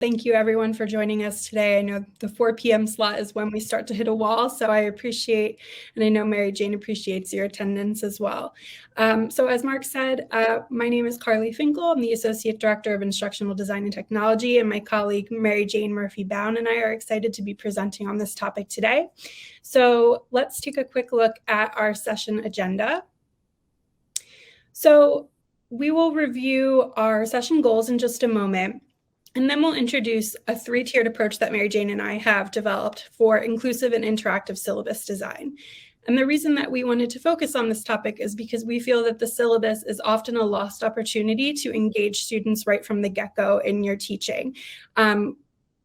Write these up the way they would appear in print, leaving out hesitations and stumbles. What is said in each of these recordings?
Thank you everyone for joining us today. I know the 4 p.m. slot is when we start to hit a wall, so I appreciate, and I know Mary Jane appreciates your attendance as well. So as Mark said, my name is Carly Finkel. I'm the Associate Director of Instructional Design and Technology, and my colleague Mary Jane Murphy-Bowne and I are excited to be presenting on this topic today. So let's take a quick look at our session agenda. So we will review our session goals in just a moment. And then we'll introduce a 3-tiered approach that Mary Jane and I have developed for inclusive and interactive syllabus design. And the reason that we wanted to focus on this topic is because we feel that the syllabus is often a lost opportunity to engage students right from the get-go in your teaching.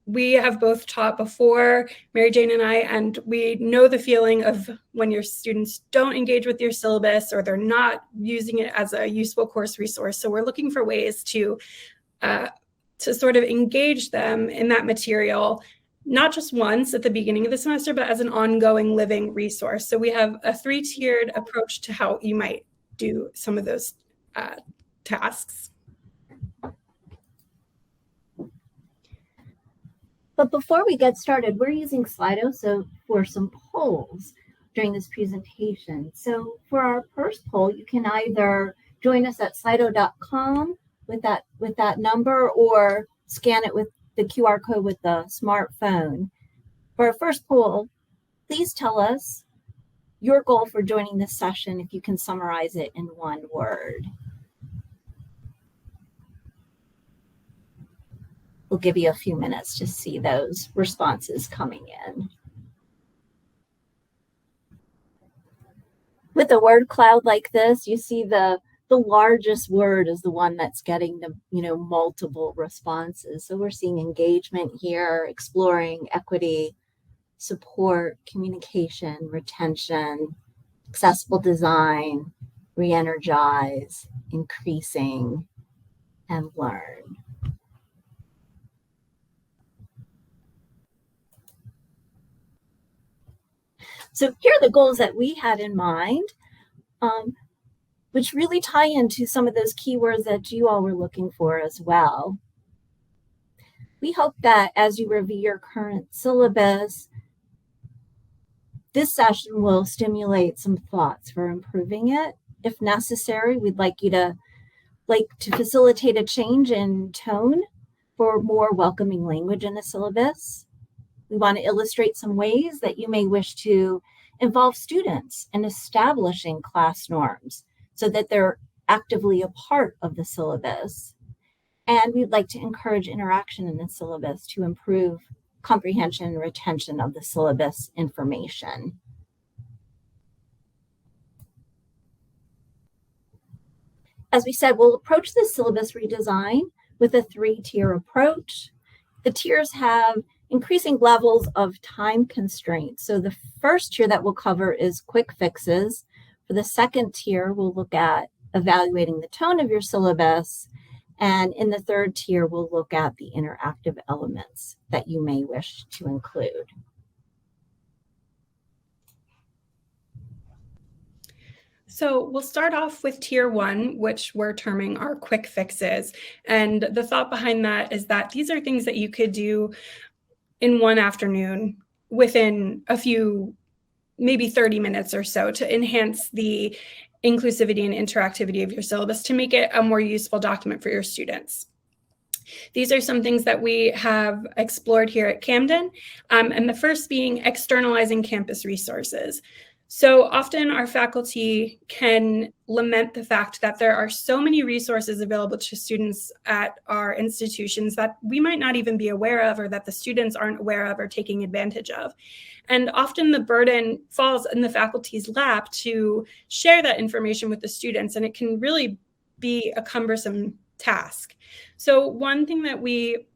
We have both taught before, Mary Jane and I, and we know the feeling of when your students don't engage with your syllabus or they're not using it as a useful course resource. So we're looking for ways to sort of engage them in that material, not just once at the beginning of the semester, but as an ongoing living resource. So we have a 3-tiered approach to how you might do some of those tasks. But before we get started, we're using Slido for some polls during this presentation. So for our first poll, you can either join us at slido.com with that number or scan it with the QR code with the smartphone. For our first poll, please tell us your goal for joining this session if you can summarize it in one word. We'll give you a few minutes to see those responses coming in. With a word cloud like this, you see the largest word is the one that's getting the multiple responses. So we're seeing engagement here, exploring, equity, support, communication, retention, accessible design, re-energize, increasing, and learn. So here are the goals that we had in mind, which really tie into some of those keywords that you all were looking for as well. We hope that as you review your current syllabus, this session will stimulate some thoughts for improving it. If necessary, we'd like to facilitate a change in tone for more welcoming language in the syllabus. We want to illustrate some ways that you may wish to involve students in establishing class norms so that they're actively a part of the syllabus. And we'd like to encourage interaction in the syllabus to improve comprehension and retention of the syllabus information. As we said, we'll approach the syllabus redesign with a 3-tier approach. The tiers have increasing levels of time constraints. So the first tier that we'll cover is quick fixes. For the second tier, we'll look at evaluating the tone of your syllabus. And in the third tier, we'll look at the interactive elements that you may wish to include. So we'll start off with tier 1, which we're terming our quick fixes. And the thought behind that is that these are things that you could do in one afternoon within a few, maybe 30 minutes or so, to enhance the inclusivity and interactivity of your syllabus to make it a more useful document for your students. These are some things that we have explored here at Camden, and the first being externalizing campus resources. So often our faculty can lament the fact that there are so many resources available to students at our institutions that we might not even be aware of, or that the students aren't aware of or taking advantage of. And often the burden falls in the faculty's lap to share that information with the students, and it can really be a cumbersome task. So one thing that we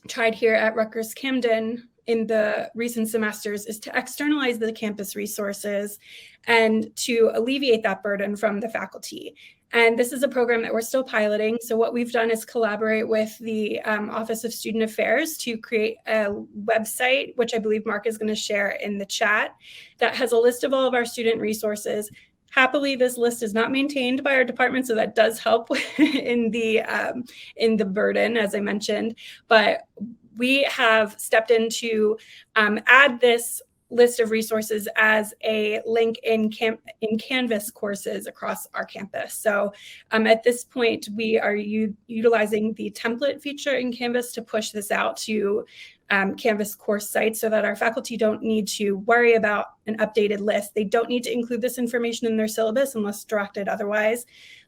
tried here at Rutgers Camden in the recent semesters is to externalize the campus resources and to alleviate that burden from the faculty. And this is a program that we're still piloting. So what we've done is collaborate with the Office of Student Affairs to create a website, which I believe Mark is going to share in the chat, that has a list of all of our student resources, Happily, this list is not maintained by our department, so that does help in the burden, as I mentioned. But we have stepped in to add this list of resources as a link in Canvas courses across our campus. So at this point, we are utilizing the template feature in Canvas to push this out to Canvas course sites so that our faculty don't need to worry about an updated list. They don't need to include this information in their syllabus unless directed otherwise,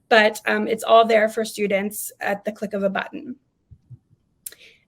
but it's all there for students at the click of a button.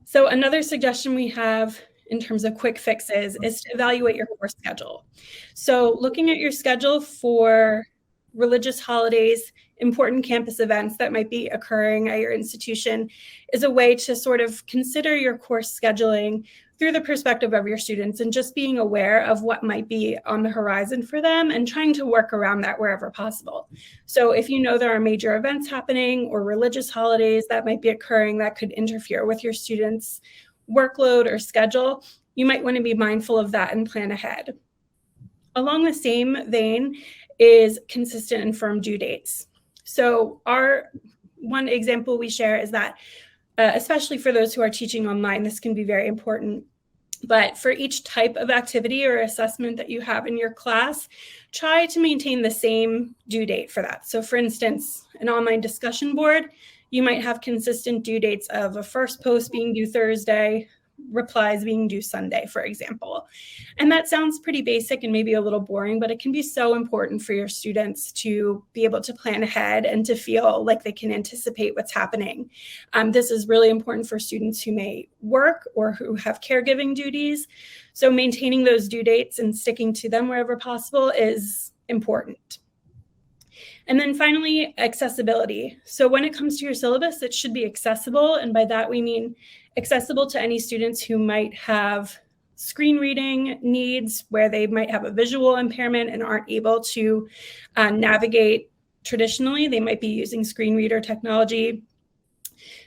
So another suggestion we have in terms of quick fixes is to evaluate your course schedule. So looking at your schedule for religious holidays, important campus events that might be occurring at your institution is a way to sort of consider your course scheduling through the perspective of your students and just being aware of what might be on the horizon for them and trying to work around that wherever possible. So if you know there are major events happening or religious holidays that might be occurring that could interfere with your students' workload or schedule, you might want to be mindful of that and plan ahead. Along the same vein is consistent and firm due dates. So our one example we share is that, especially for those who are teaching online, this can be very important. But for each type of activity or assessment that you have in your class, try to maintain the same due date for that. So for instance, an online discussion board, you might have consistent due dates of a first post being due Thursday, replies being due Sunday, for example. And that sounds pretty basic and maybe a little boring, but it can be so important for your students to be able to plan ahead and to feel like they can anticipate what's happening. This is really important for students who may work or who have caregiving duties. So maintaining those due dates and sticking to them wherever possible is important. And then finally, accessibility. So when it comes to your syllabus, it should be accessible. And by that, we mean accessible to any students who might have screen reading needs, where they might have a visual impairment and aren't able to navigate traditionally. They might be using screen reader technology.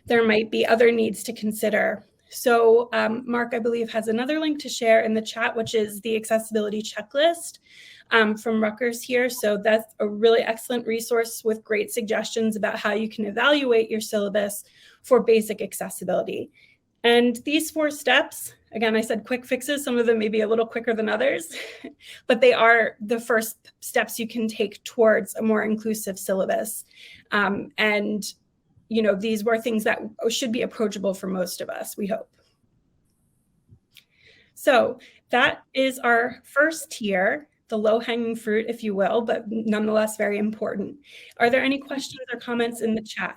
There might be other needs to consider. So Mark, I believe, has another link to share in the chat, which is the accessibility checklist from Rutgers here. So that's a really excellent resource with great suggestions about how you can evaluate your syllabus for basic accessibility. And these 4 steps, again, I said quick fixes, some of them may be a little quicker than others, but they are the first steps you can take towards a more inclusive syllabus. And you know, these were things that should be approachable for most of us, we hope. So that is our first tier, the low-hanging fruit, if you will, but nonetheless very important. Are there any questions or comments in the chat?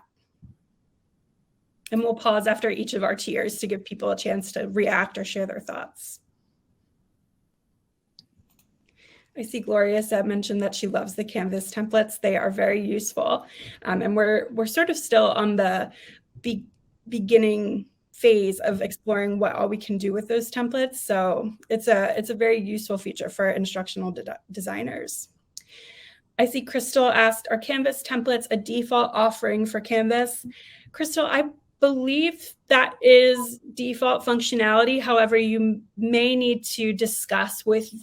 And we'll pause after each of our tiers to give people a chance to react or share their thoughts. I see Gloria mentioned that she loves the Canvas templates. They are very useful. And we're sort of still on the beginning phase of exploring what all we can do with those templates. So it's a very useful feature for instructional designers. I see Crystal asked, are Canvas templates a default offering for Canvas? Crystal, I believe that is default functionality. However, you may need to discuss with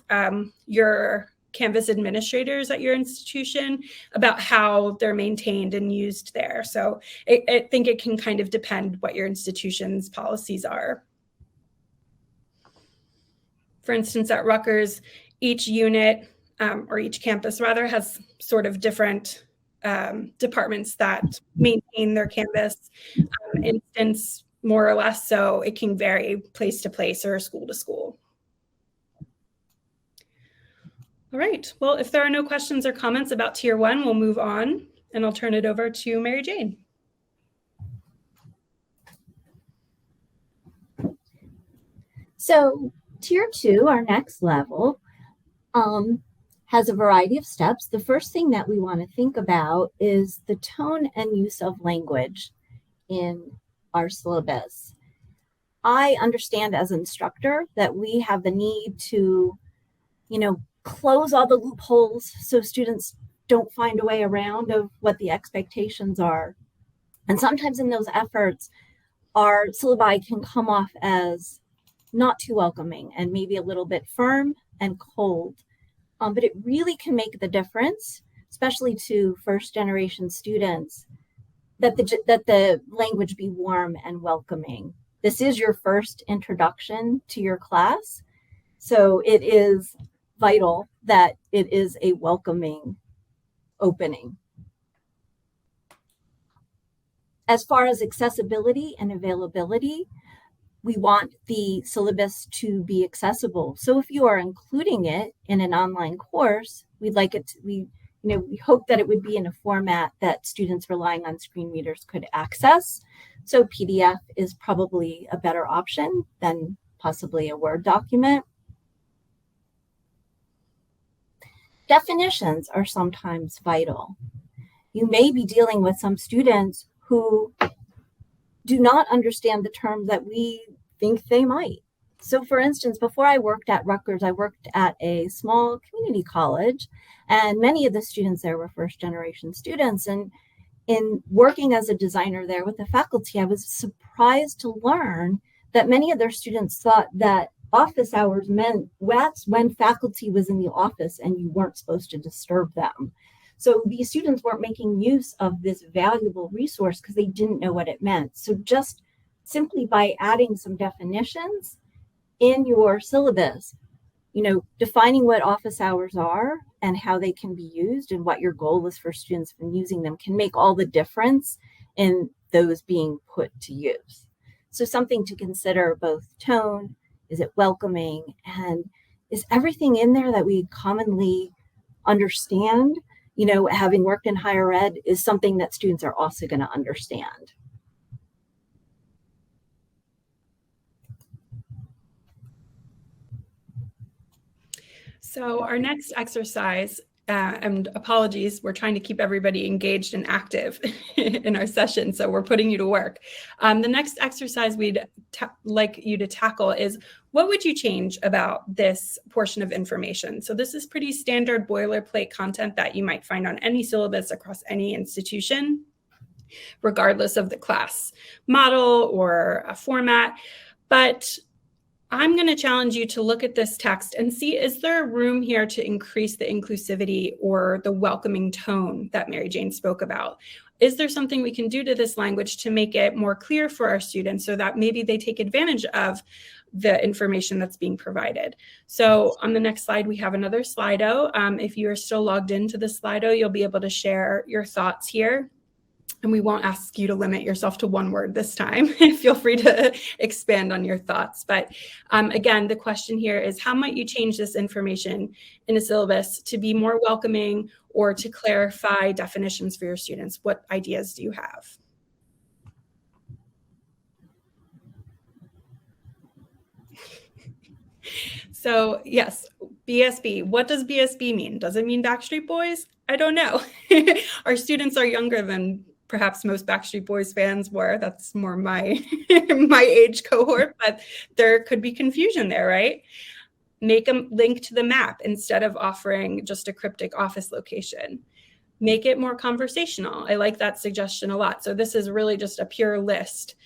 your Canvas administrators at your institution about how they're maintained and used there. So I think it can kind of depend what your institution's policies are. For instance, at Rutgers, each unit or each campus rather has sort of different departments that maintain their Canvas instance more or less, so it can vary place to place or school to school. All right, well, if there are no questions or comments about Tier 1, we'll move on, and I'll turn it over to Mary Jane. So Tier 2, our next level, has a variety of steps. The first thing that we want to think about is the tone and use of language in our syllabus. I understand as an instructor that we have the need to, close all the loopholes so students don't find a way around of what the expectations are. And sometimes in those efforts, our syllabi can come off as not too welcoming and maybe a little bit firm and cold. But it really can make the difference. especially to first-generation students, that the language be warm and welcoming. This is your first introduction to your class, so it is vital that it is a welcoming opening. As far as accessibility and availability, we want the syllabus to be accessible. So if you are including it in an online course, we'd like it to, we hope that it would be in a format that students relying on screen readers could access. So PDF is probably a better option than possibly a Word document. Definitions are sometimes vital. You may be dealing with some students who do not understand the terms that we think they might. So for instance, before I worked at Rutgers, I worked at a small community college, and many of the students there were first-generation students. And in working as a designer there with the faculty, I was surprised to learn that many of their students thought that office hours meant that's when faculty was in the office and you weren't supposed to disturb them. So these students weren't making use of this valuable resource because they didn't know what it meant. So just simply by adding some definitions in your syllabus, defining what office hours are and how they can be used and what your goal is for students from using them can make all the difference in those being put to use. So something to consider: both tone, is it welcoming, and is everything in there that we commonly understand, having worked in higher ed, is something that students are also going to understand. So our next exercise, and apologies, we're trying to keep everybody engaged and active in our session, so we're putting you to work. The next exercise we'd like you to tackle is, what would you change about this portion of information? So this is pretty standard boilerplate content that you might find on any syllabus across any institution, regardless of the class model or a format. But I'm going to challenge you to look at this text and see, is there room here to increase the inclusivity or the welcoming tone that Mary Jane spoke about? Is there something we can do to this language to make it more clear for our students so that maybe they take advantage of the information that's being provided? So on the next slide, we have another Slido. If you are still logged into the Slido, you'll be able to share your thoughts here. And we won't ask you to limit yourself to one word this time. Feel free to expand on your thoughts. But again, the question here is, how might you change this information in a syllabus to be more welcoming or to clarify definitions for your students? What ideas do you have? So yes, BSB. What does BSB mean? Does it mean Backstreet Boys? I don't know. Our students are younger than perhaps most Backstreet Boys fans were. That's more my my age cohort, but there could be confusion there, right? Make a link to the map instead of offering just a cryptic office location. Make it more conversational. I like that suggestion a lot. So this is really just a pure list,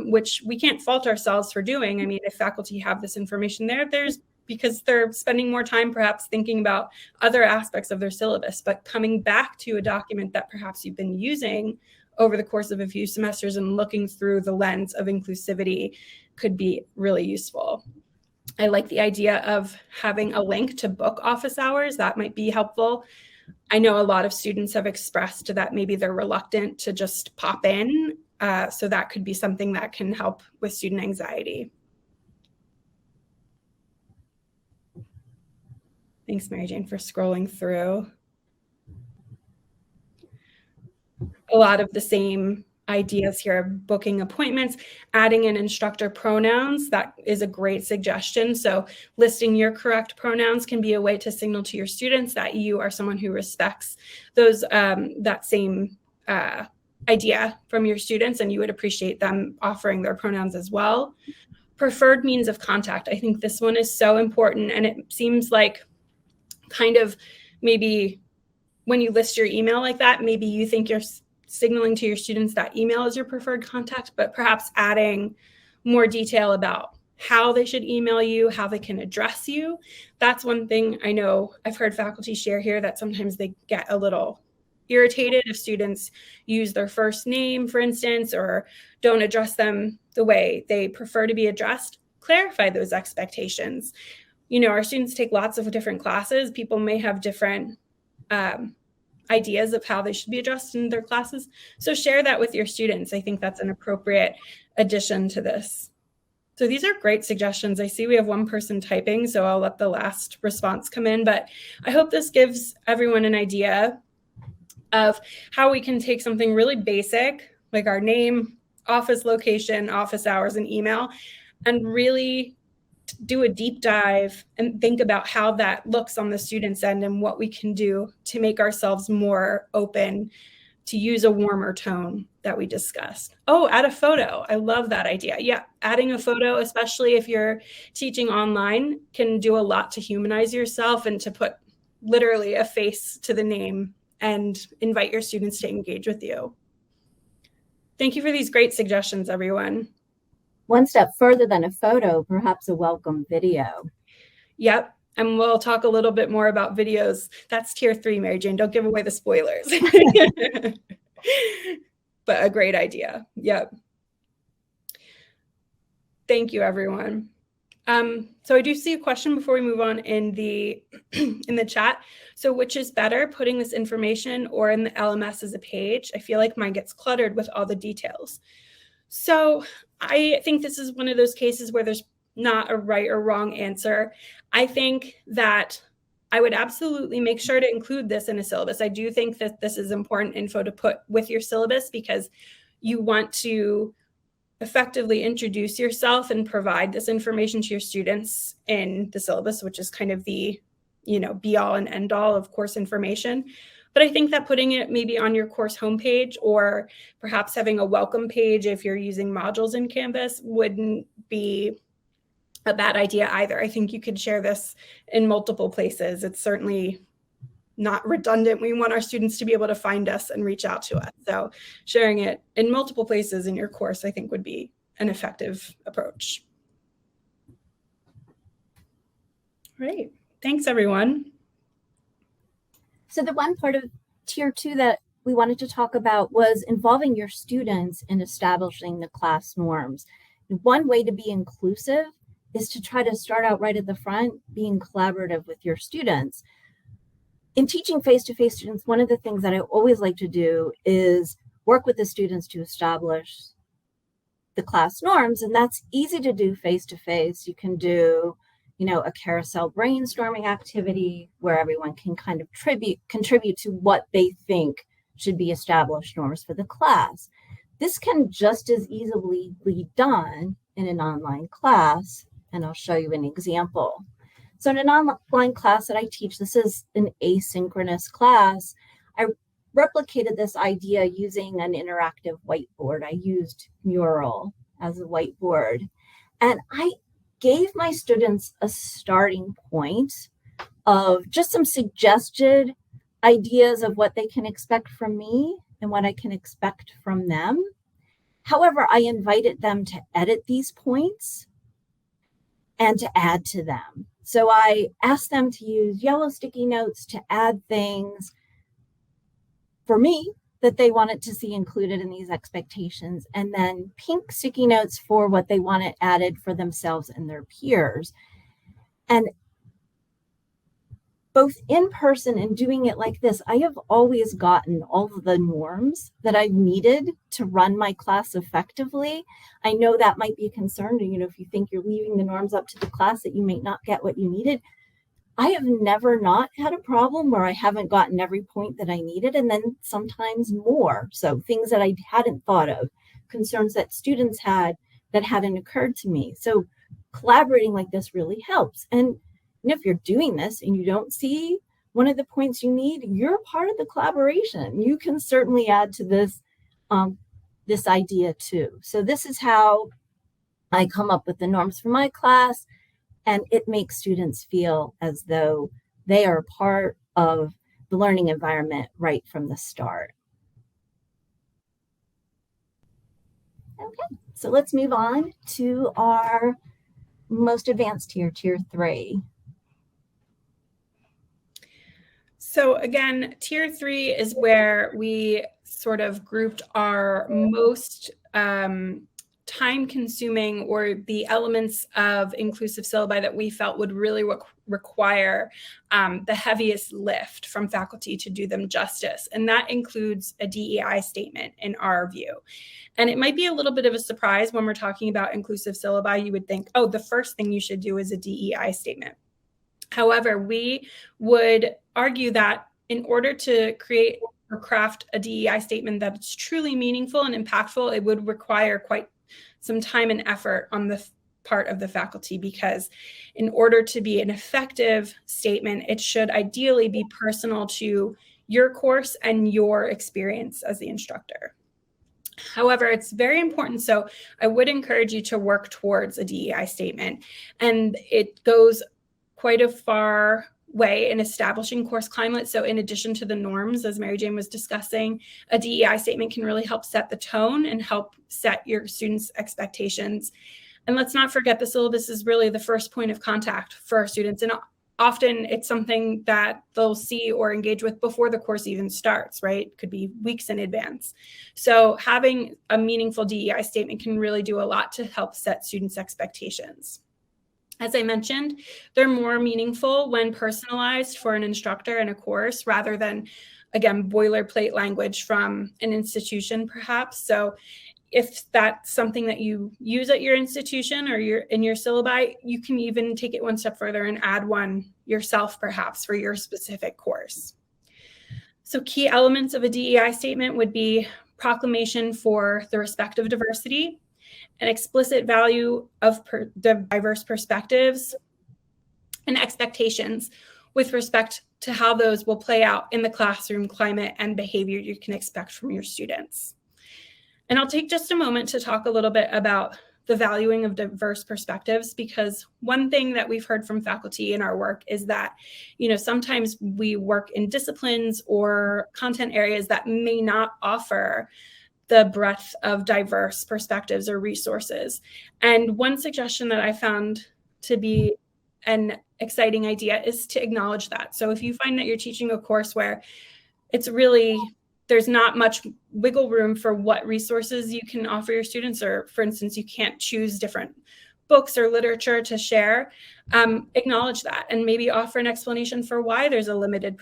which we can't fault ourselves for doing. I mean, if faculty have this information there's because they're spending more time perhaps thinking about other aspects of their syllabus, but coming back to a document that perhaps you've been using over the course of a few semesters and looking through the lens of inclusivity could be really useful. I like the idea of having a link to book office hours. That might be helpful. I know a lot of students have expressed that maybe they're reluctant to just pop in. So that could be something that can help with student anxiety. Thanks, Mary Jane, for scrolling through. A lot of the same ideas here, booking appointments, adding in instructor pronouns. That is a great suggestion. So listing your correct pronouns can be a way to signal to your students that you are someone who respects those that same idea from your students, and you would appreciate them offering their pronouns as well. Preferred means of contact. I think this one is so important, and it seems like kind of maybe when you list your email like that, maybe you think you're signaling to your students that email is your preferred contact, but perhaps adding more detail about how they should email you, how they can address you. That's one thing I know I've heard faculty share here, that sometimes they get a little irritated if students use their first name, for instance, or don't address them the way they prefer to be addressed. Clarify those expectations. You know, our students take lots of different classes. People may have different ideas of how they should be addressed in their classes. So share that with your students. I think that's an appropriate addition to this. So these are great suggestions. I see we have one person typing, so I'll let the last response come in, but I hope this gives everyone an idea of how we can take something really basic, like our name, office location, office hours, and email, and really do a deep dive and think about how that looks on the student's end and what we can do to make ourselves more open to use a warmer tone that we discussed. Oh, add a photo. I love that idea. Yeah, adding a photo, especially if you're teaching online, can do a lot to humanize yourself and to put literally a face to the name and invite your students to engage with you. Thank you for these great suggestions, everyone. One step further than a photo, perhaps a welcome video. Yep. And we'll talk a little bit more about videos. That's tier 3, Mary Jane. Don't give away the spoilers. But a great idea. Yep. Thank you, everyone. So I do see a question before we move on in the chat. So which is better, putting this information or in the LMS as a page? I feel like mine gets cluttered with all the details. So I think this is one of those cases where there's not a right or wrong answer. I think that I would absolutely make sure to include this in a syllabus. I do think that this is important info to put with your syllabus because you want to effectively introduce yourself and provide this information to your students in the syllabus, which is kind of the, be all and end all of course information. But I think that putting it maybe on your course homepage or perhaps having a welcome page if you're using modules in Canvas wouldn't be a bad idea either. I think you could share this in multiple places. It's certainly not redundant. We want our students to be able to find us and reach out to us. So sharing it in multiple places in your course, I think would be an effective approach. Great. Thanks, everyone. So the one part of tier 2 that we wanted to talk about was involving your students in establishing the class norms. One way to be inclusive is to try to start out right at the front, being collaborative with your students. In teaching face-to-face students, one of the things that I always like to do is work with the students to establish the class norms, and that's easy to do face-to-face. You can do, a carousel brainstorming activity where everyone can kind of contribute to what they think should be established norms for the class. This can just as easily be done in an online class, and I'll show you an example. So in an online class that I teach, this is an asynchronous class. I replicated this idea using an interactive whiteboard. I used Mural as a whiteboard. And I gave my students a starting point of just some suggested ideas of what they can expect from me and what I can expect from them. However, I invited them to edit these points and to add to them. So I asked them to use yellow sticky notes to add things for me that they wanted to see included in these expectations, and then pink sticky notes for what they wanted added for themselves and their peers. And both in person and doing it like this, I have always gotten all of the norms that I've needed to run my class effectively. I know that might be a concern, if you think you're leaving the norms up to the class that you may not get what you needed. I have never not had a problem where I haven't gotten every point that I needed, and then sometimes more. So things that I hadn't thought of, concerns that students had that hadn't occurred to me. So collaborating like this really helps. And if you're doing this and you don't see one of the points you need, you're part of the collaboration. You can certainly add to this, this idea too. So this is how I come up with the norms for my class, and it makes students feel as though they are part of the learning environment right from the start. Okay, so let's move on to our most advanced tier, tier 3? So again, tier 3 is where we sort of grouped our most time-consuming or the elements of inclusive syllabi that we felt would really require the heaviest lift from faculty to do them justice. And that includes a DEI statement in our view. And it might be a little bit of a surprise when we're talking about inclusive syllabi. You would think, oh, the first thing you should do is a DEI statement. However, we would argue that in order to create or craft a DEI statement that's truly meaningful and impactful, it would require quite some time and effort on the part of the faculty, because in order to be an effective statement, it should ideally be personal to your course and your experience as the instructor. However, it's very important. So I would encourage you to work towards a DEI statement, and it goes quite a far way in establishing course climate. So in addition to the norms, as Mary Jane was discussing, a DEI statement can really help set the tone and help set your students' expectations. And let's not forget, the syllabus is really the first point of contact for our students. And often it's something that they'll see or engage with before the course even starts, right? It could be weeks in advance. So having a meaningful DEI statement can really do a lot to help set students' expectations. As I mentioned, they're more meaningful when personalized for an instructor in a course rather than, again, boilerplate language from an institution, perhaps. So if that's something that you use at your institution or in your syllabi, you can even take it one step further and add one yourself, perhaps, for your specific course. So key elements of a DEI statement would be proclamation for the respect of diversity, an explicit value of diverse perspectives, and expectations with respect to how those will play out in the classroom climate and behavior you can expect from your students. And I'll take just a moment to talk a little bit about the valuing of diverse perspectives, because one thing that we've heard from faculty in our work is that, sometimes we work in disciplines or content areas that may not offer the breadth of diverse perspectives or resources. And one suggestion that I found to be an exciting idea is to acknowledge that. So if you find that you're teaching a course where there's not much wiggle room for what resources you can offer your students, or for instance, you can't choose different books or literature to share, acknowledge that and maybe offer an explanation for why there's a limited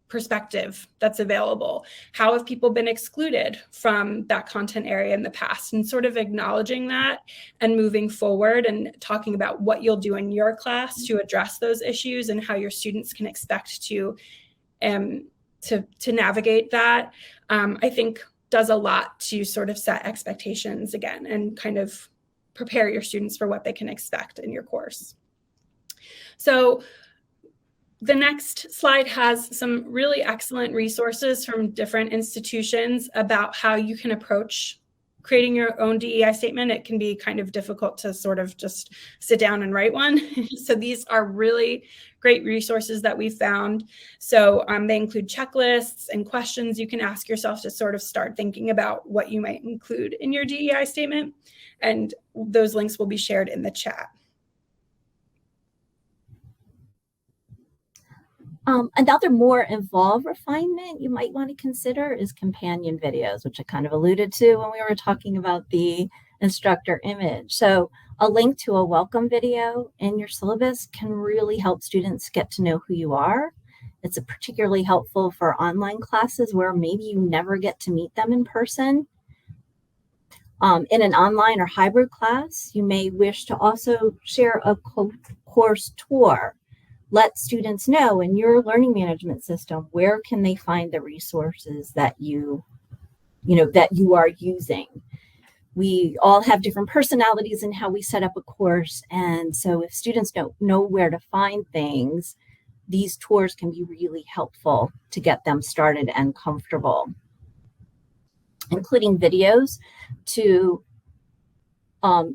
perspective that's available. How have people been excluded from that content area in the past? And sort of acknowledging that and moving forward and talking about what you'll do in your class to address those issues and how your students can expect to navigate that, I think does a lot to sort of set expectations again and kind of prepare your students for what they can expect in your course. So the next slide has some really excellent resources from different institutions about how you can approach creating your own DEI statement. It can be kind of difficult to sort of just sit down and write one. So these are really great resources that we found. So they include checklists and questions you can ask yourself to sort of start thinking about what you might include in your DEI statement. And those links will be shared in the chat. Another more involved refinement you might want to consider is companion videos, which I kind of alluded to when we were talking about the instructor image. So a link to a welcome video in your syllabus can really help students get to know who you are. It's particularly helpful for online classes where maybe you never get to meet them in person. In an online or hybrid class, you may wish to also share a course tour. Let students know in your learning management system, where can they find the resources that you are using. We all have different personalities in how we set up a course. And so if students don't know where to find things, these tours can be really helpful to get them started and comfortable. Including videos to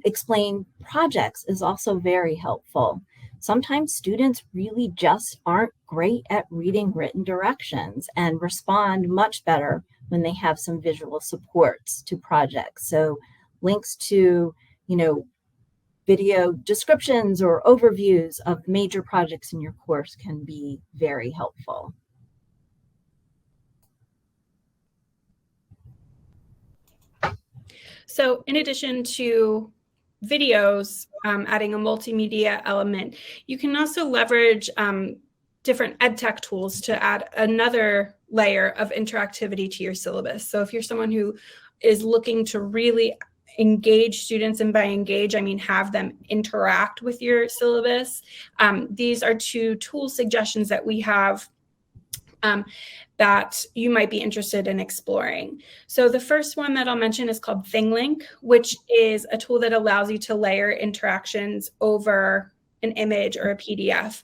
explain projects is also very helpful. Sometimes students really just aren't great at reading written directions and respond much better when they have some visual supports to projects. So links to, video descriptions or overviews of major projects in your course can be very helpful. So in addition to videos, adding a multimedia element, you can also leverage different ed tech tools to add another layer of interactivity to your syllabus. So if you're someone who is looking to really engage students, and by engage, I mean have them interact with your syllabus, these are two tool suggestions that we have that you might be interested in exploring. So the first one that I'll mention is called ThingLink, which is a tool that allows you to layer interactions over an image or a PDF.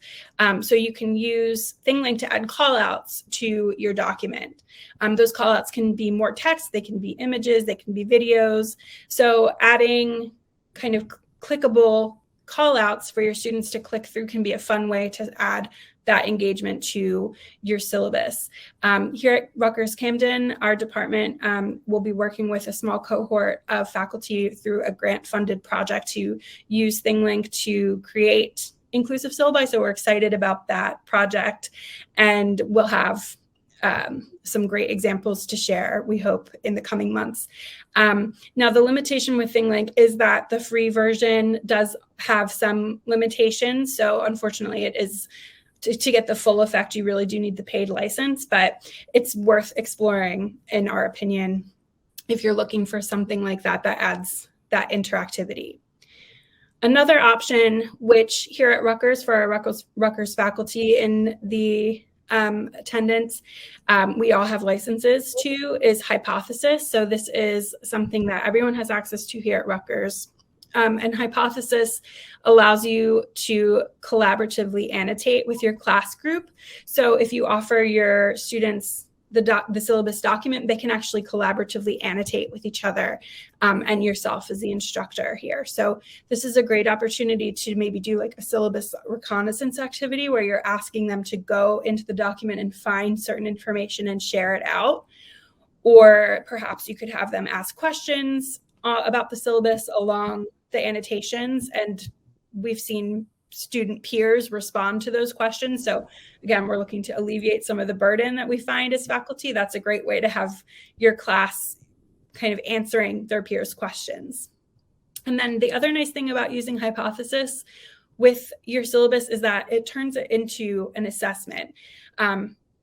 So you can use ThingLink to add callouts to your document. Those callouts can be more text, they can be images, they can be videos. So adding kind of clickable callouts for your students to click through can be a fun way to add that engagement to your syllabus. Here at Rutgers Camden, our department will be working with a small cohort of faculty through a grant-funded project to use ThingLink to create inclusive syllabi. So we're excited about that project, and we'll have some great examples to share, we hope, in the coming months. Now, the limitation with ThingLink is that the free version does have some limitations. So unfortunately, it is to get the full effect, you really do need the paid license, but it's worth exploring, in our opinion, if you're looking for something like that that adds that interactivity. Another option, which here at Rutgers, for our Rutgers faculty in the attendance, we all have licenses to, is Hypothesis. So this is something that everyone has access to here at Rutgers. And Hypothesis allows you to collaboratively annotate with your class group. So if you offer your students the syllabus document, they can actually collaboratively annotate with each other and yourself as the instructor here. So this is a great opportunity to maybe do like a syllabus reconnaissance activity where you're asking them to go into the document and find certain information and share it out. Or perhaps you could have them ask questions about the syllabus along the annotations, and we've seen student peers respond to those questions. So again, we're looking to alleviate some of the burden that we find as faculty. That's a great way to have your class kind of answering their peers' questions. And then the other nice thing about using Hypothesis with your syllabus is that it turns it into an assessment,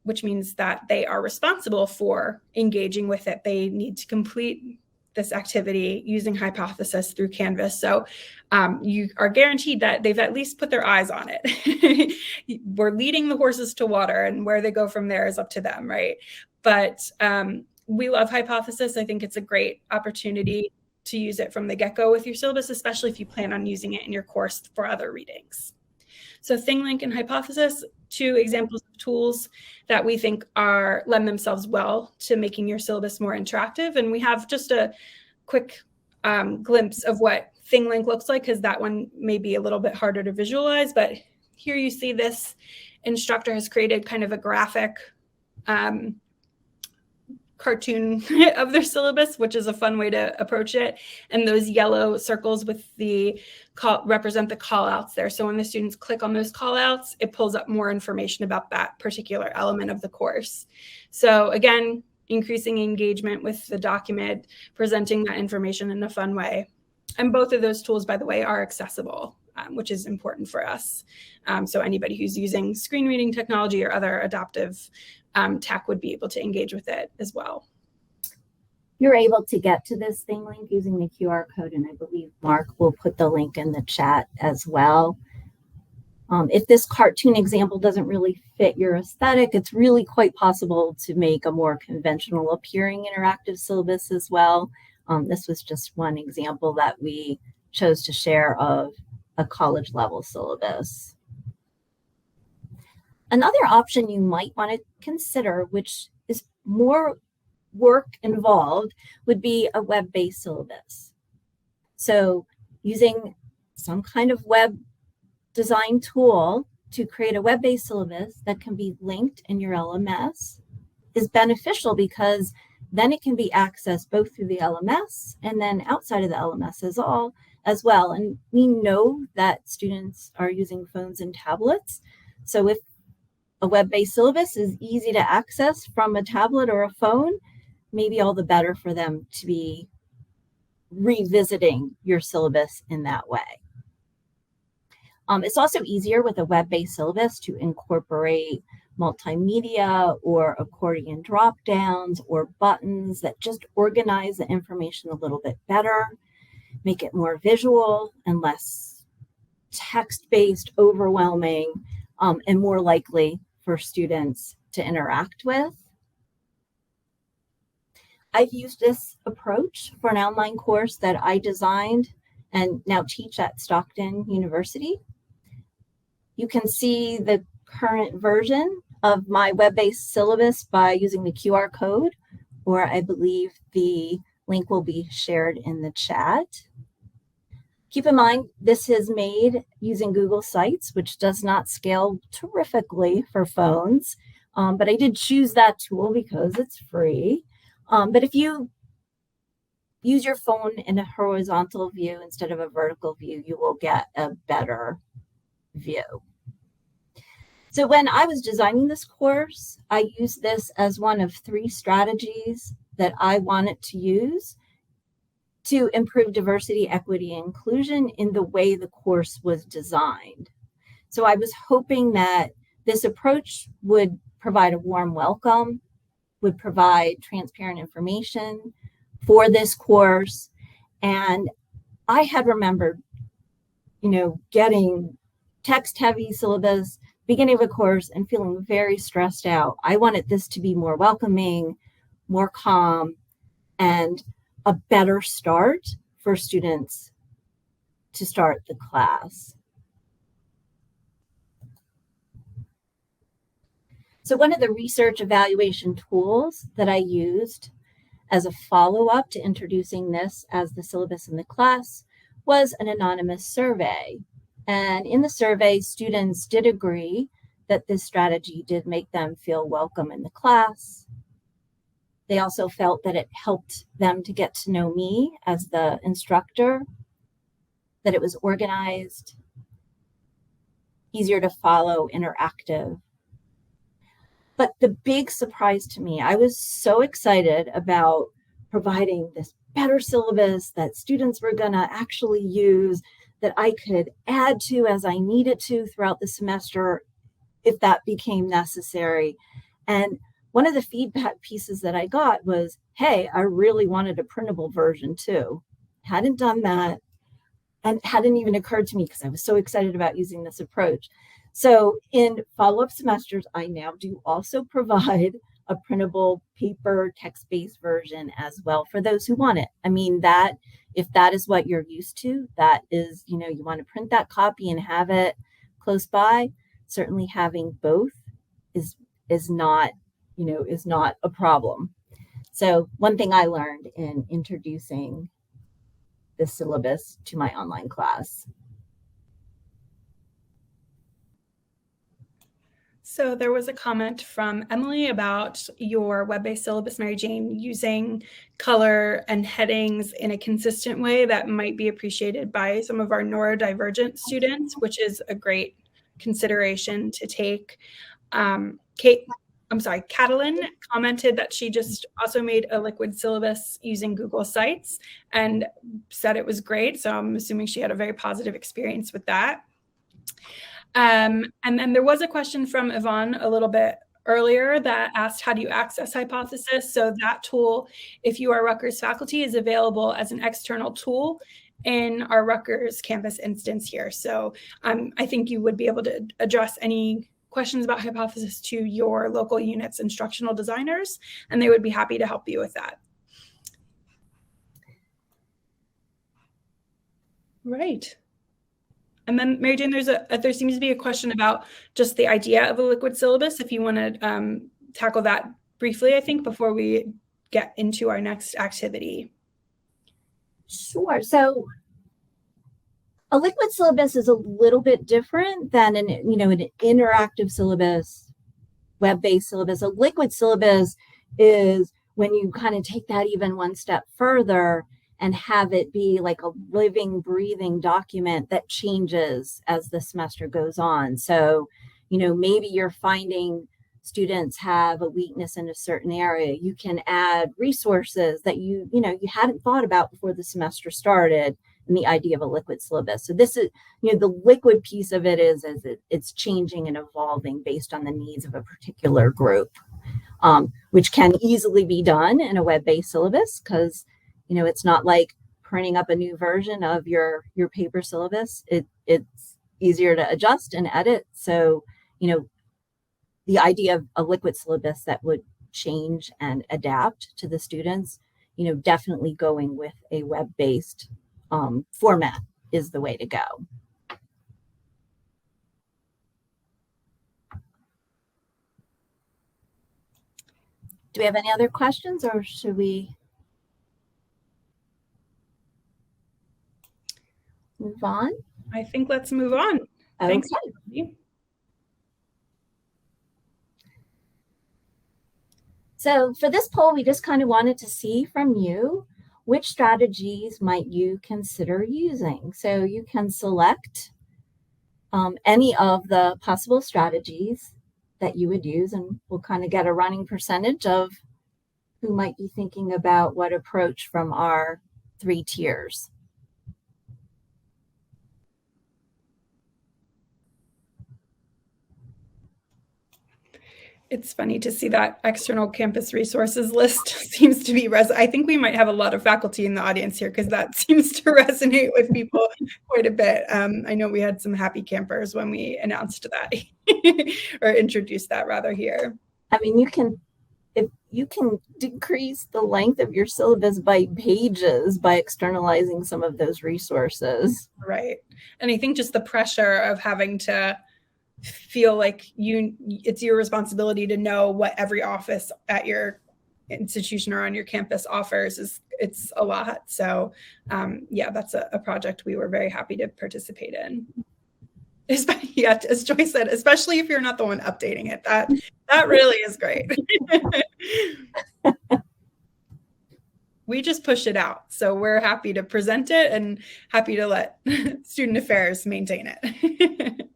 which means that they are responsible for engaging with it. They need to complete this activity using Hypothesis through Canvas. So you are guaranteed that they've at least put their eyes on it. We're leading the horses to water, and where they go from there is up to them, right? But we love Hypothesis. I think it's a great opportunity to use it from the get-go with your syllabus, especially if you plan on using it in your course for other readings. So ThingLink and Hypothesis, two examples of tools that we think lend themselves well to making your syllabus more interactive. And we have just a quick glimpse of what ThingLink looks like, because that one may be a little bit harder to visualize. But here you see this instructor has created kind of a graphic cartoon of their syllabus, which is a fun way to approach it. And those yellow circles with the represent the call outs there. So when the students click on those call outs, it pulls up more information about that particular element of the course. So again, increasing engagement with the document, presenting that information in a fun way. And both of those tools, by the way, are accessible, which is important for us. So anybody who's using screen reading technology or other adaptive tech would be able to engage with it as well. You're able to get to this ThingLink using the QR code, and I believe Mark will put the link in the chat as well. If this cartoon example doesn't really fit your aesthetic, it's really quite possible to make a more conventional appearing interactive syllabus as well. This was just one example that we chose to share of a college level syllabus. Another option you might want to consider, which is more work involved, would be a web-based syllabus. So using some kind of web design tool to create a web-based syllabus that can be linked in your LMS is beneficial, because then it can be accessed both through the LMS and then outside of the LMS as well. And we know that students are using phones and tablets. So if a web-based syllabus is easy to access from a tablet or a phone, maybe all the better for them to be revisiting your syllabus in that way. It's also easier with a web-based syllabus to incorporate multimedia or accordion drop-downs or buttons that just organize the information a little bit better, make it more visual and less text-based, overwhelming, and more likely for students to interact with. I've used this approach for an online course that I designed and now teach at Stockton University. You can see the current version of my web-based syllabus by using the QR code, or I believe the link will be shared in the chat. Keep in mind, this is made using Google Sites, which does not scale terrifically for phones, but I did choose that tool because it's free. But if you use your phone in a horizontal view instead of a vertical view, you will get a better view. So when I was designing this course, I used this as one of 3 strategies that I wanted to use to improve diversity, equity, and inclusion in the way the course was designed. So I was hoping that this approach would provide a warm welcome, would provide transparent information for this course. And I had remembered, getting text-heavy syllabus, beginning of a course, and feeling very stressed out. I wanted this to be more welcoming, more calm, and a better start for students to start the class. So one of the research evaluation tools that I used as a follow-up to introducing this as the syllabus in the class was an anonymous survey. And in the survey, students did agree that this strategy did make them feel welcome in the class. They also felt that it helped them to get to know me as the instructor, that it was organized, easier to follow, interactive. But the big surprise to me, I was so excited about providing this better syllabus that students were going to actually use, that I could add to as I needed to throughout the semester if that became necessary. And one of the feedback pieces that I got was, hey, I really wanted a printable version too. Hadn't done that and hadn't even occurred to me because I was so excited about using this approach. So in follow-up semesters, I now do also provide a printable paper text-based version as well for those who want it. I mean, that if that is what you're used to, that is, you want to print that copy and have it close by, certainly having both is not a problem. So one thing I learned in introducing the syllabus to my online class. So there was a comment from Emily about your web-based syllabus, Mary Jane, using color and headings in a consistent way that might be appreciated by some of our neurodivergent students, which is a great consideration to take. Catalin commented that she just also made a liquid syllabus using Google Sites and said it was great. So I'm assuming she had a very positive experience with that. And then there was a question from Yvonne a little bit earlier that asked, how do you access Hypothesis? So that tool, if you are Rutgers faculty, is available as an external tool in our Rutgers campus instance here. So I think you would be able to address any questions about Hypothesis to your local unit's instructional designers, and they would be happy to help you with that. Right. And then, Mary Jane, there seems to be a question about just the idea of a liquid syllabus, if you want to tackle that briefly, I think, before we get into our next activity. Sure. So a liquid syllabus is a little bit different than an interactive syllabus, web-based syllabus. A liquid syllabus is when you kind of take that even one step further and have it be like a living, breathing document that changes as the semester goes on. So, maybe you're finding students have a weakness in a certain area. You can add resources that you hadn't thought about before the semester started, and the idea of a liquid syllabus. So this is, the liquid piece of it is it's changing and evolving based on the needs of a particular group, which can easily be done in a web-based syllabus, because it's not like printing up a new version of your paper syllabus. It's easier to adjust and edit. So the idea of a liquid syllabus that would change and adapt to the students, definitely going with a web-based format is the way to go. Do we have any other questions, or should we move on? I think let's move on. Okay. Thanks. So for this poll, we just kind of wanted to see from you which strategies might you consider using. So you can select any of the possible strategies that you would use, and we'll kind of get a running percentage of who might be thinking about what approach from our 3 tiers. It's funny to see that external campus resources list seems to be I think we might have a lot of faculty in the audience here, because that seems to resonate with people quite a bit. I know we had some happy campers when we announced that or introduced that rather here. I mean, if you can decrease the length of your syllabus by pages by externalizing some of those resources. Right. And I think just the pressure of having to feel like it's your responsibility to know what every office at your institution or on your campus offers it's a lot. So yeah, that's a project we were very happy to participate in. Yeah, as Joy said, especially if you're not the one updating it. That really is great. We just push it out. So we're happy to present it and happy to let student affairs maintain it.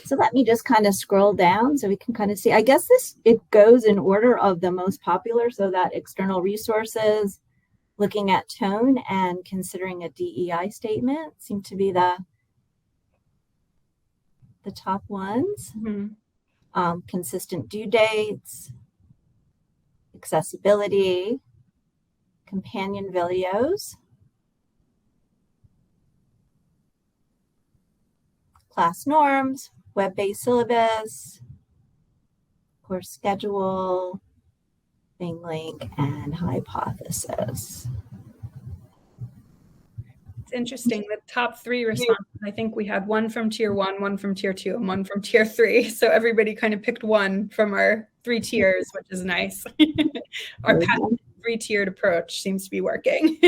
So let me just kind of scroll down so we can kind of see. I guess it goes in order of the most popular, so that external resources, looking at tone, and considering a DEI statement seem to be the top ones. Mm-hmm. Consistent due dates, accessibility, companion videos, class norms, web-based syllabus, course schedule, thing link, and hypothesis. It's interesting. The top 3 responses, I think we had one from tier 1, one from tier 2, and one from tier 3. So everybody kind of picked one from our 3 tiers, which is nice. Our 3-tiered approach seems to be working.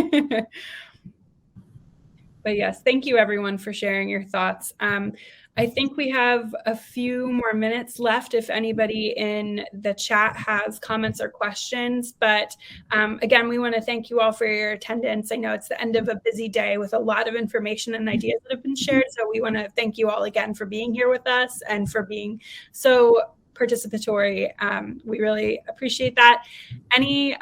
But yes, thank you everyone for sharing your thoughts. I think we have a few more minutes left if anybody in the chat has comments or questions. But again, we want to thank you all for your attendance. I know it's the end of a busy day with a lot of information and ideas that have been shared. So we want to thank you all again for being here with us and for being so participatory. We really appreciate that. Any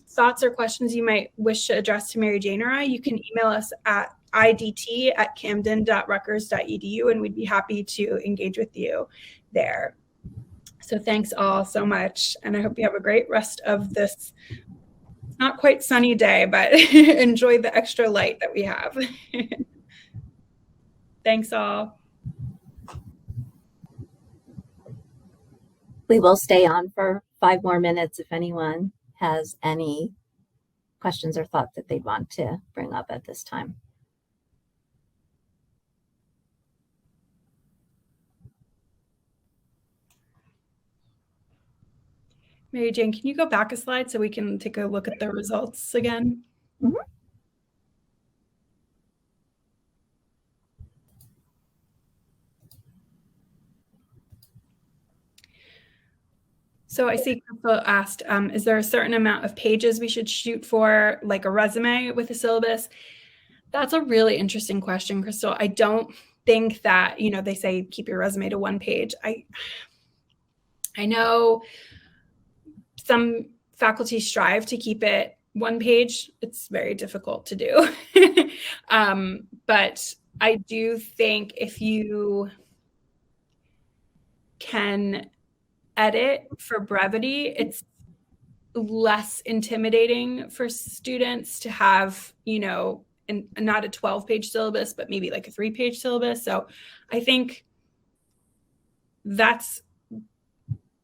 thoughts or questions you might wish to address to Mary Jane or I, you can email us at idt@camden.rutgers.edu, and we'd be happy to engage with you there. So thanks all so much, and I hope you have a great rest of this not quite sunny day, but enjoy the extra light that we have. Thanks all. We will stay on for 5 more minutes if anyone has any questions or thoughts that they'd want to bring up at this time. Mary Jane, can you go back a slide so we can take a look at the results again? Mm-hmm. So I see Crystal asked, is there a certain amount of pages we should shoot for, like a resume with a syllabus? That's a really interesting question, Crystal. I don't think that, they say keep your resume to 1 page. I know some faculty strive to keep it 1 page. It's very difficult to do. But I do think if you can edit for brevity, it's less intimidating for students to have, not a 12-page syllabus, but maybe like a 3-page syllabus. So I think that's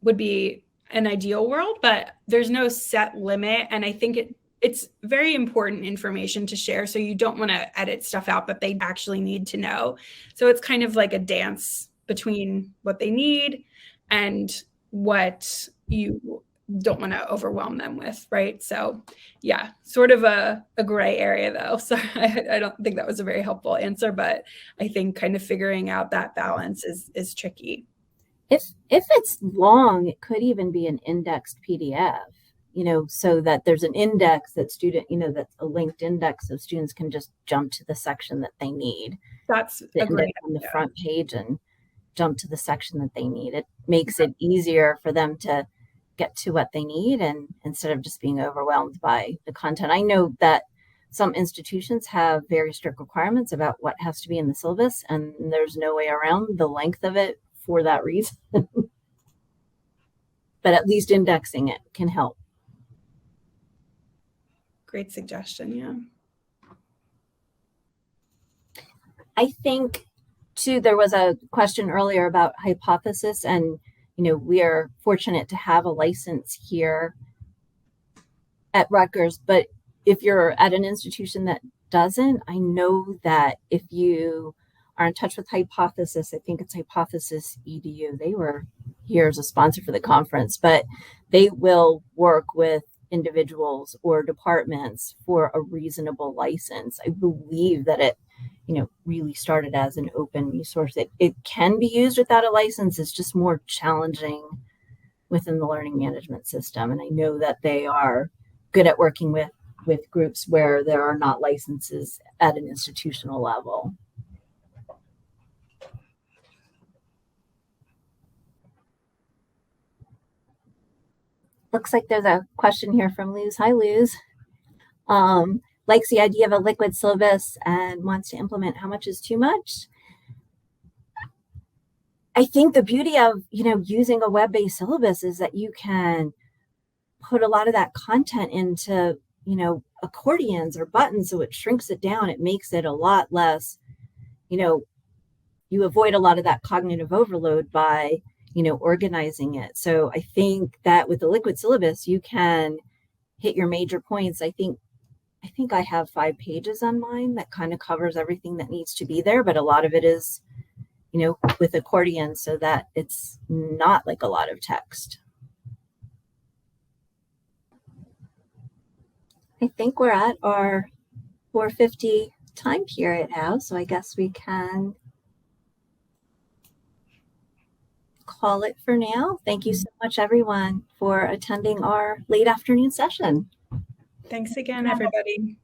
would be an ideal world, but there's no set limit. And I think it's very important information to share. So you don't want to edit stuff out that they actually need to know. So it's kind of like a dance between what they need and what you don't want to overwhelm them with, right? So yeah, sort of a gray area though. So I don't think that was a very helpful answer, but I think kind of figuring out that balance is tricky. If it's long, it could even be an indexed PDF, so that there's an index that that's a linked index, so students can just jump to the section that they need. That's the a great on the front page and jump to the section that they need. It makes it easier for them to get to what they need, and instead of just being overwhelmed by the content. I know that some institutions have very strict requirements about what has to be in the syllabus, and there's no way around the length of it for that reason. But at least indexing it can help. Great suggestion. Yeah. I think too, there was a question earlier about hypothesis, and we are fortunate to have a license here at Rutgers, but if you're at an institution that doesn't, I know that if you are in touch with Hypothesis, I think it's Hypothesis EDU. They were here as a sponsor for the conference, but they will work with individuals or departments for a reasonable license. I believe that it, really started as an open resource. It can be used without a license. It's just more challenging within the learning management system. And I know that they are good at working with groups where there are not licenses at an institutional level. Looks like there's a question here from Luz. Hi, Luz. Likes the idea of a liquid syllabus and wants to implement. How much is too much? I think the beauty of, using a web-based syllabus is that you can put a lot of that content into, accordions or buttons, so it shrinks it down. It makes it a lot less, you avoid a lot of that cognitive overload by, organizing it. So I think that with the liquid syllabus, you can hit your major points. I think I have 5 pages on mine that kind of covers everything that needs to be there, but a lot of it is, with accordion, so that it's not like a lot of text. I think we're at our 4:50 time period now, so I guess we can call it for now. Thank you so much, everyone, for attending our late afternoon session. Thanks again, everybody.